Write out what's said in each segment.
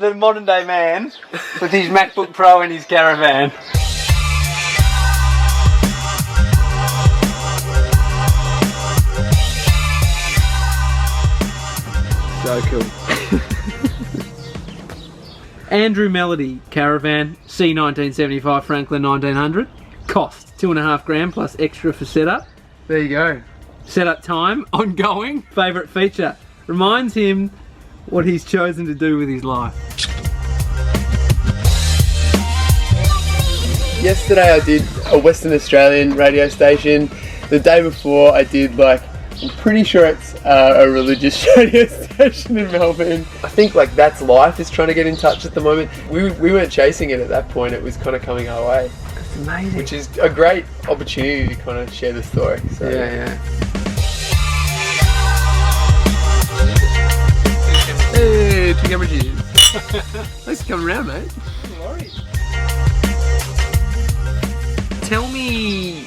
the modern day man with his MacBook Pro in his caravan. So cool. Andrew Melody caravan, C1975 Franklin 1900. Cost $2.5 plus extra for setup. There you go. Setup time, ongoing. Favourite feature. Reminds him what he's chosen to do with his life. Yesterday I did a Western Australian radio station. The day before I did I'm pretty sure it's a religious radio station in Melbourne. I think That's Life is trying to get in touch at the moment. We weren't chasing it at that point, it was kind of coming our way. That's amazing. Which is a great opportunity to kind of share the story. So. Yeah. Hey, two camera cheers. Thanks for coming around, mate. No worries. Tell me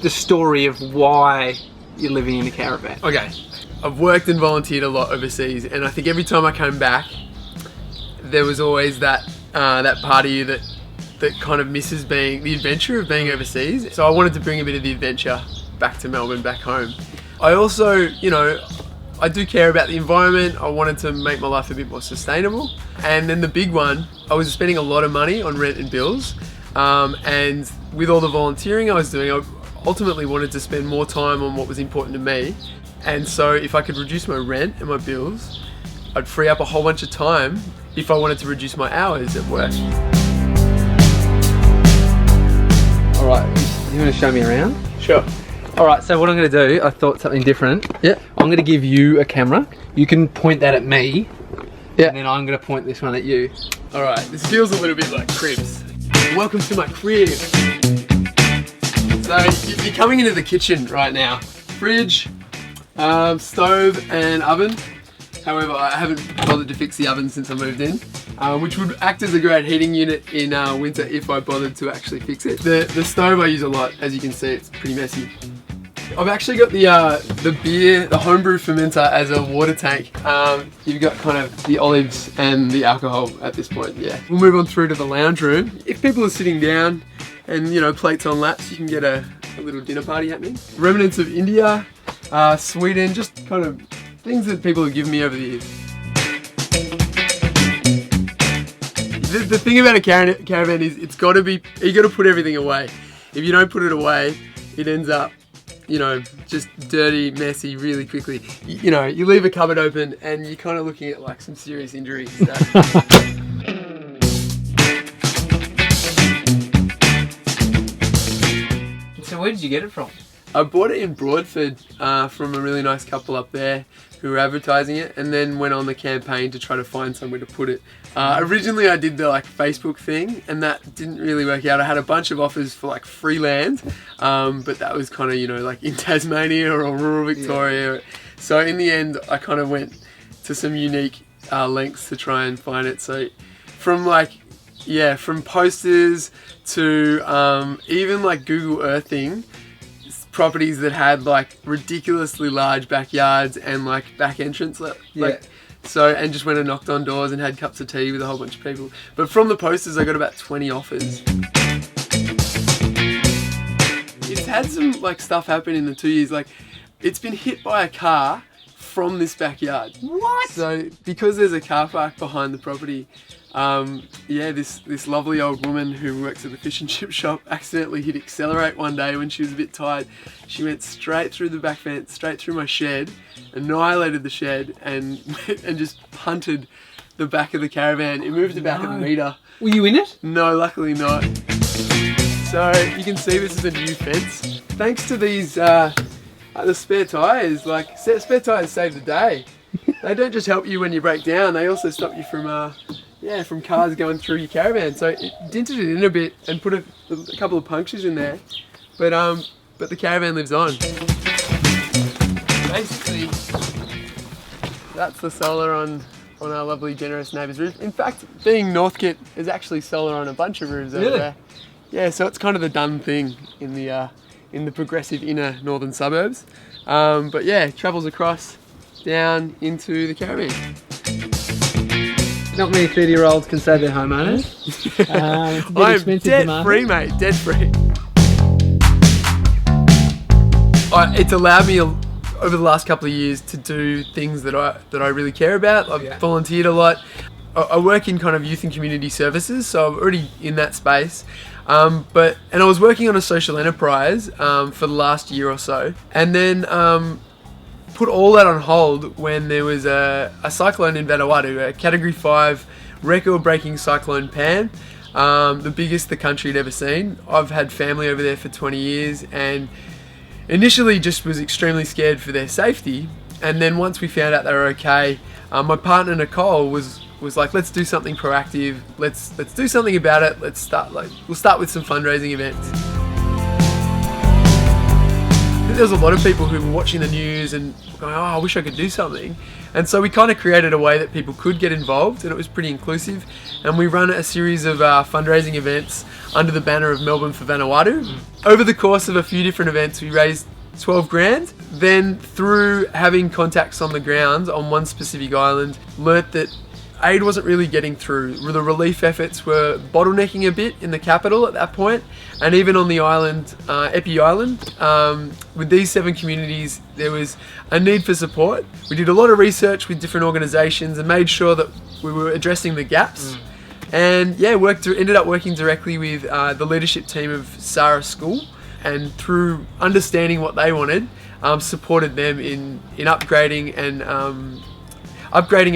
the story of why you're living in a caravan. Okay, I've worked and volunteered a lot overseas, and I think every time I came back, there was always that part of you that kind of misses the adventure of being overseas. So I wanted to bring a bit of the adventure back to Melbourne, back home. I also, I do care about the environment. I wanted to make my life a bit more sustainable. And then the big one, I was spending a lot of money on rent and bills. And with all the volunteering I was doing, I ultimately wanted to spend more time on what was important to me. And so if I could reduce my rent and my bills, I'd free up a whole bunch of time if I wanted to reduce my hours at work. All right, you want to show me around? Sure. All right, so what I'm going to do, I thought something different. Yeah. I'm going to give you a camera. You can point that at me. Yeah. And then I'm going to point this one at you. All right, this feels a little bit like cribs. Welcome to my crib. So you're coming into the kitchen right now. Fridge, stove and oven. However, I haven't bothered to fix the oven since I moved in, which would act as a great heating unit in winter if I bothered to actually fix it. The stove I use a lot, as you can see, it's pretty messy. I've actually got the beer, the homebrew fermenter as a water tank. You've got kind of the olives and the alcohol at this point, yeah. We'll move on through to the lounge room. If people are sitting down and, plates on laps, you can get a little dinner party happening. Remnants of India, Sweden, just kind of things that people have given me over the years. The thing about a caravan is you got to put everything away. If you don't put it away, it ends up, just dirty, messy really quickly. You leave a cupboard open and you're kind of looking at some serious injuries. So. So where did you get it from? I bought it in Broadford from a really nice couple up there who were advertising it, and then went on the campaign to try to find somewhere to put it. Originally I did the Facebook thing, and that didn't really work out. I had a bunch of offers for free land, but that was kind of in Tasmania or rural Victoria. Yeah. So in the end I kind of went to some unique lengths to try and find it. So from from posters to even Google Earthing properties that had ridiculously large backyards and back entrance, so, and just went and knocked on doors and had cups of tea with a whole bunch of people. But from the posters I got about 20 offers. It's had some stuff happen in the 2 years. It's been hit by a car from this backyard. What? So because there's a car park behind the property, this lovely old woman who works at the fish and chip shop accidentally hit accelerate one day when she was a bit tired. She went straight through the back fence, straight through my shed, annihilated the shed, and just punted the back of the caravan. It moved about a metre. Were you in it? No, luckily not. So you can see this is a new fence. Thanks to these the spare tyres. Spare tyres save the day. They don't just help you when you break down, they also stop you from cars going through your caravan. So it dinted it in a bit and put a couple of punctures in there, but the caravan lives on. Basically, that's the solar on our lovely generous neighbour's roof. In fact, being Northcote, there's actually solar on a bunch of roofs over there. Yeah, so it's kind of the done thing in the progressive inner northern suburbs. But yeah, it travels across down into the caravan. Not many 30-year-olds can say they're homeowners. It's a bit I'm expensive to debt market. free, mate. Debt free. It's allowed me over the last couple of years to do things that I really care about. I've volunteered a lot. I work in kind of youth and community services, so I'm already in that space. And I was working on a social enterprise for the last year or so, and then put all that on hold when there was a cyclone in Vanuatu, a Category 5 record-breaking cyclone Pam, the biggest the country had ever seen. I've had family over there for 20 years, and initially just was extremely scared for their safety. And then once we found out they were okay, my partner Nicole was like, let's do something proactive. Let's do something about it. We'll start with some fundraising events. I think there was a lot of people who were watching the news and going, oh, I wish I could do something. And so we kind of created a way that people could get involved, and it was pretty inclusive. And we run a series of fundraising events under the banner of Melbourne for Vanuatu. Over the course of a few different events, we raised 12 grand. Then through having contacts on the ground on one specific island, learnt that aid wasn't really getting through. The relief efforts were bottlenecking a bit in the capital at that point, and even on the island, Epi Island, with these 7 communities, there was a need for support. We did a lot of research with different organisations and made sure that we were addressing the gaps. And yeah, ended up working directly with the leadership team of Sarah School, and through understanding what they wanted, supported them in upgrading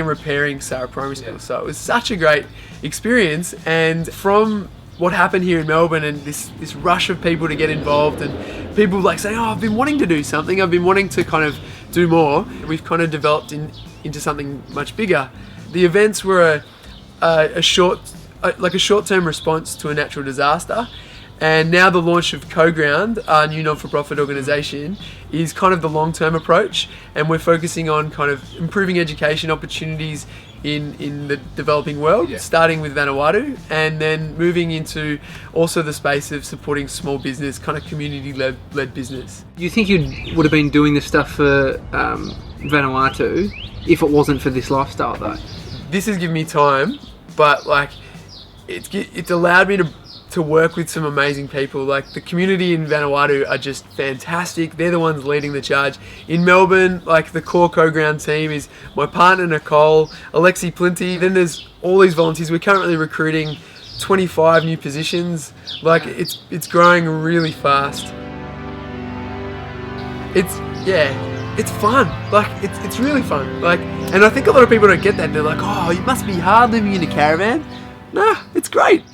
and repairing Sarah Primary School. So it was such a great experience. And from what happened here in Melbourne and this rush of people to get involved, and people like saying, oh, I've been wanting to do something, I've been wanting to kind of do more, we've kind of developed into something much bigger. The events were a short-term response to a natural disaster. And now the launch of Co-Ground, our new non-for-profit organisation, is kind of the long-term approach, and we're focusing on kind of improving education opportunities in the developing world, starting with Vanuatu, and then moving into also the space of supporting small business, kind of community-led business. Do you think you would have been doing this stuff for Vanuatu if it wasn't for this lifestyle, though? This has given me time, but like it's allowed me to work with some amazing people. Like the community in Vanuatu are just fantastic. They're the ones leading the charge. In Melbourne, like the core Co-Ground team is my partner Nicole, Alexi Plinty. Then there's all these volunteers. We're currently recruiting 25 new positions. Like it's growing really fast. It's fun. Like it's really fun. Like, and I think a lot of people don't get that. They're like, oh, it must be hard living in a caravan. Nah, it's great.